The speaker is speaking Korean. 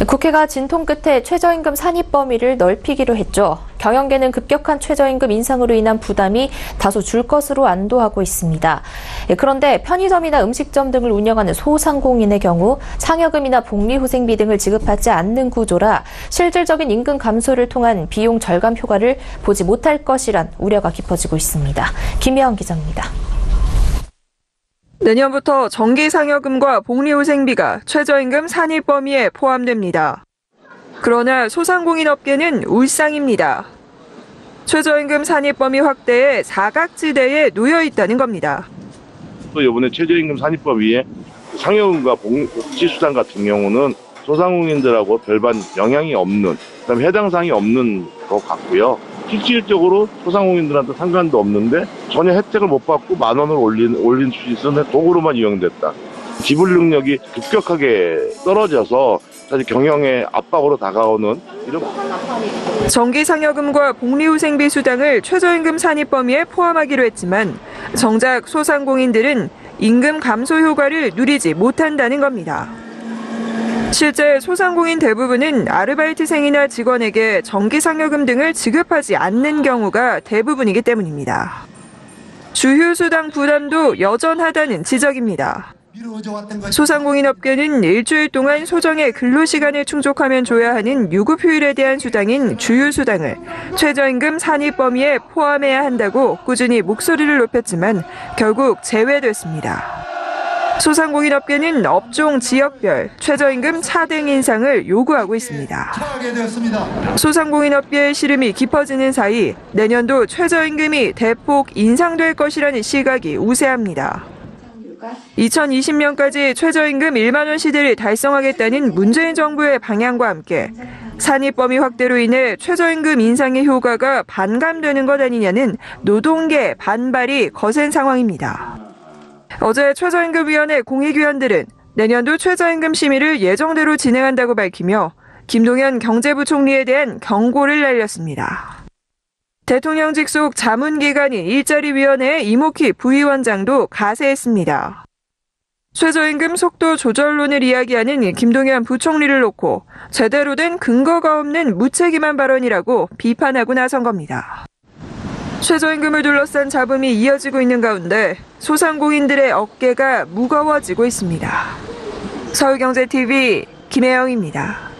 국회가 진통 끝에 최저임금 산입 범위를 넓히기로 했죠. 경영계는 급격한 최저임금 인상으로 인한 부담이 다소 줄 것으로 안도하고 있습니다. 그런데 편의점이나 음식점 등을 운영하는 소상공인의 경우 상여금이나 복리후생비 등을 지급하지 않는 구조라 실질적인 임금 감소를 통한 비용 절감 효과를 보지 못할 것이란 우려가 깊어지고 있습니다. 김혜영 기자입니다. 내년부터 정기상여금과 복리후생비가 최저임금 산입 범위에 포함됩니다. 그러나 소상공인 업계는 울상입니다. 최저임금 산입 범위 확대에 사각지대에 놓여 있다는 겁니다. 또 이번에 최저임금 산입 범위에 상여금과 복지수당 같은 경우는 소상공인들하고 별반 영향이 없는, 그다음에 해당 사항이 없는 것 같고요. 실질적으로 소상공인들한테 상관도 없는데 전혀 혜택을 못 받고 10,000원을 올린 수익은 도구로만 이용됐다. 지불 능력이 급격하게 떨어져서 사실 경영의 압박으로 다가오는 이런. 정기상여금과 복리후생비 수당을 최저임금 산입 범위에 포함하기로 했지만 정작 소상공인들은 임금 감소 효과를 누리지 못한다는 겁니다. 실제 소상공인 대부분은 아르바이트생이나 직원에게 정기상여금 등을 지급하지 않는 경우가 대부분이기 때문입니다. 주휴수당 부담도 여전하다는 지적입니다. 소상공인 업계는 일주일 동안 소정의 근로시간을 충족하면 줘야 하는 유급휴일에 대한 수당인 주휴수당을 최저임금 산입 범위에 포함해야 한다고 꾸준히 목소리를 높였지만 결국 제외됐습니다. 소상공인 업계는 업종 지역별 최저임금 차등 인상을 요구하고 있습니다. 소상공인 업계의 시름이 깊어지는 사이 내년도 최저임금이 대폭 인상될 것이라는 시각이 우세합니다. 2020년까지 최저임금 1만 원 시대를 달성하겠다는 문재인 정부의 방향과 함께 산입 범위 확대로 인해 최저임금 인상의 효과가 반감되는 것 아니냐는 노동계 반발이 거센 상황입니다. 어제 최저임금위원회 공익위원들은 내년도 최저임금 심의를 예정대로 진행한다고 밝히며 김동연 경제부총리에 대한 경고를 날렸습니다. 대통령직 속 자문기관인 일자리위원회 이모키 부위원장도 가세했습니다. 최저임금 속도 조절론을 이야기하는 김동연 부총리를 놓고 제대로 된 근거가 없는 무책임한 발언이라고 비판하고 나선 겁니다. 최저임금을 둘러싼 잡음이 이어지고 있는 가운데 소상공인들의 어깨가 무거워지고 있습니다. 서울경제TV 김혜영입니다.